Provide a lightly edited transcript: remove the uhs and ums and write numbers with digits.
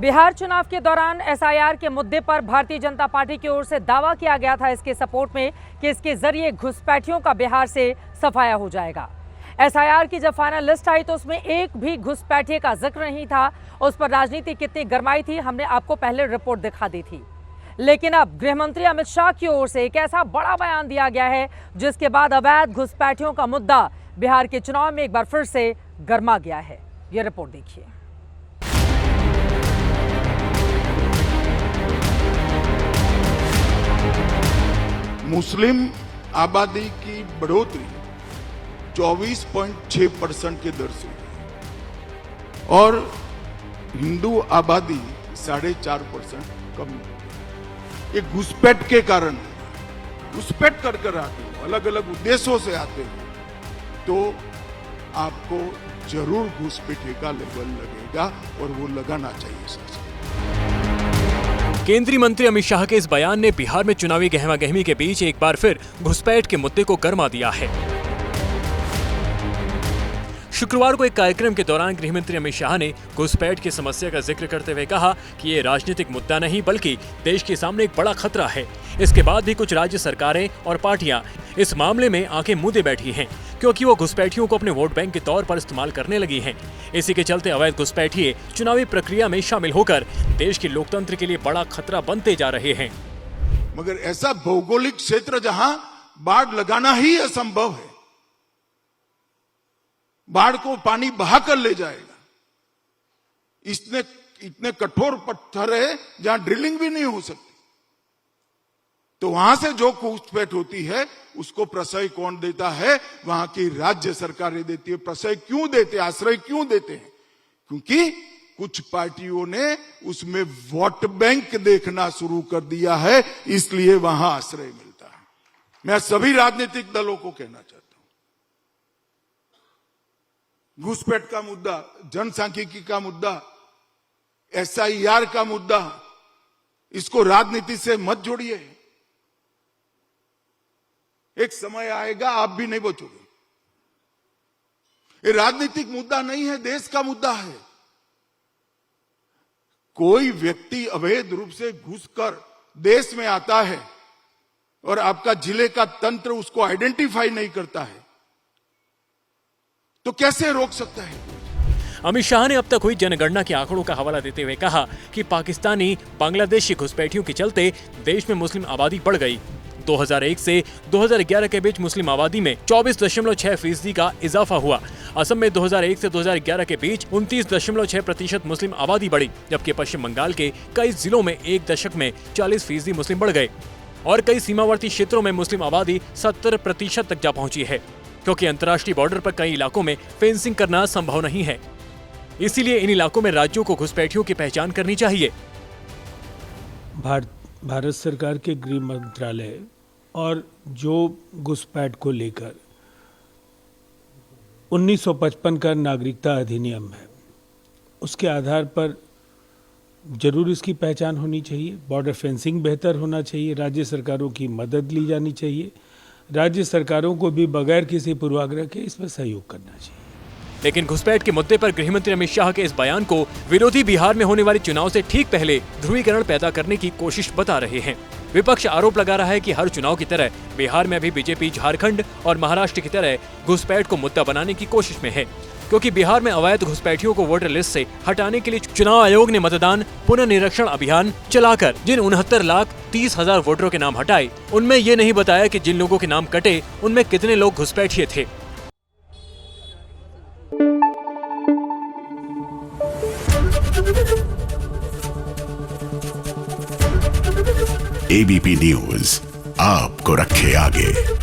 बिहार चुनाव के दौरान एसआईआर के मुद्दे पर भारतीय जनता पार्टी की ओर से दावा किया गया था इसके सपोर्ट में कि इसके जरिए घुसपैठियों का बिहार से सफाया हो जाएगा। एसआईआर की जब फाइनल लिस्ट आई तो उसमें एक भी घुसपैठिए का जिक्र नहीं था। उस पर राजनीति कितनी गरमाई थी हमने आपको पहले रिपोर्ट दिखा दी थी। लेकिन अब गृह मंत्री अमित शाह की ओर से एक ऐसा बड़ा बयान दिया गया है जिसके बाद अवैध घुसपैठियों का मुद्दा बिहार के चुनाव में एक बार फिर से गरमा गया है। ये रिपोर्ट देखिए। मुस्लिम आबादी की बढ़ोतरी 24.6% के दर से और हिंदू आबादी 4.5% कम। ये घुसपैठ के कारण, घुसपैठ कर आते हो, अलग अलग उद्देश्यों से आते हो तो आपको जरूर घुसपैठे का लेबल लगेगा और वो लगाना चाहिए सबसे। केंद्रीय मंत्री अमित शाह के इस बयान ने बिहार में चुनावी गहमागहमी के बीच एक बार फिर घुसपैठ के मुद्दे को गरमा दिया है। शुक्रवार को एक कार्यक्रम के दौरान गृह मंत्री अमित शाह ने घुसपैठ की समस्या का जिक्र करते हुए कहा कि ये राजनीतिक मुद्दा नहीं बल्कि देश के सामने एक बड़ा खतरा है। इसके बाद भी कुछ राज्य सरकारें और पार्टियां इस मामले में आंखें मूंदे बैठी हैं क्योंकि वो घुसपैठियों को अपने वोट बैंक के तौर पर इस्तेमाल करने लगी हैं। इसी के चलते अवैध घुसपैठिए चुनावी प्रक्रिया में शामिल होकर देश के लोकतंत्र के लिए बड़ा खतरा बनते जा रहे हैं। मगर ऐसा भौगोलिक क्षेत्र जहां बाढ़ लगाना ही असंभव है, बाढ़ को पानी बहाकर ले जाएगा, इतने कठोर पत्थर है जहां ड्रिलिंग भी नहीं हो सकती, तो वहां से जो घुसपैठ होती है उसको प्रश्रय कौन देता है? वहां की राज्य सरकारें देती है। प्रश्रय क्यों देते, आश्रय क्यों देते हैं? क्योंकि कुछ पार्टियों ने उसमें वोट बैंक देखना शुरू कर दिया है, इसलिए वहां आश्रय मिलता है। मैं सभी राजनीतिक दलों को कहना चाहता हूं, घुसपैठ का मुद्दा, जनसांख्यिकी का मुद्दा, एसआईआर का मुद्दा, इसको राजनीति से मत जोड़िए। एक समय आएगा आप भी नहीं बचोगे। ये राजनीतिक मुद्दा नहीं है, देश का मुद्दा है। कोई व्यक्ति अवैध रूप से घुसकर देश में आता है और आपका जिले का तंत्र उसको आइडेंटिफाई नहीं करता है तो कैसे रोक सकता है? अमित शाह ने अब तक हुई जनगणना के आंकड़ों का हवाला देते हुए कहा कि पाकिस्तानी बांग्लादेशी घुसपैठियों के चलते देश में मुस्लिम आबादी बढ़ गई। 2001 से 2011 के बीच मुस्लिम आबादी में 24.6% का इजाफा हुआ। असम में 2001 से 2011 के बीच 29.6% मुस्लिम आबादी बढ़ी, जबकि पश्चिम बंगाल के कई जिलों में एक दशक में 40% मुस्लिम बढ़ गए और कई सीमावर्ती क्षेत्रों में मुस्लिम आबादी 70% तक जा पहुंची है, क्योंकि अंतर्राष्ट्रीय बॉर्डर पर कई इलाकों में फेंसिंग करना संभव नहीं है। इसीलिए इन इलाकों में राज्यों को घुसपैठियों की पहचान करनी चाहिए। भारत सरकार के गृह मंत्रालय और जो घुसपैठ को लेकर 1955 का नागरिकता अधिनियम है, उसके आधार पर जरूर इसकी पहचान होनी चाहिए। बॉर्डर फेंसिंग बेहतर होना चाहिए, राज्य सरकारों की मदद ली जानी चाहिए, राज्य सरकारों को भी बगैर किसी पूर्वाग्रह के इसमें सहयोग करना चाहिए। लेकिन घुसपैठ के मुद्दे पर गृहमंत्री अमित शाह के इस बयान को विरोधी बिहार में होने वाले चुनाव से ठीक पहले ध्रुवीकरण पैदा करने की कोशिश बता रहे हैं। विपक्ष आरोप लगा रहा है कि हर चुनाव की तरह बिहार में अभी बीजेपी झारखंड और महाराष्ट्र की तरह घुसपैठ को मुद्दा बनाने की कोशिश में है, क्योंकि बिहार में अवैध घुसपैठियों को वोटर लिस्ट से हटाने के लिए चुनाव आयोग ने मतदान पुनर्निरीक्षण अभियान चलाकर जिन 69,30,000 वोटरों के नाम हटाए, उनमें ये नहीं बताया कि जिन लोगों के नाम कटे उनमें कितने लोग घुसपैठिए थे। एबीपी न्यूज आपको रखे आगे।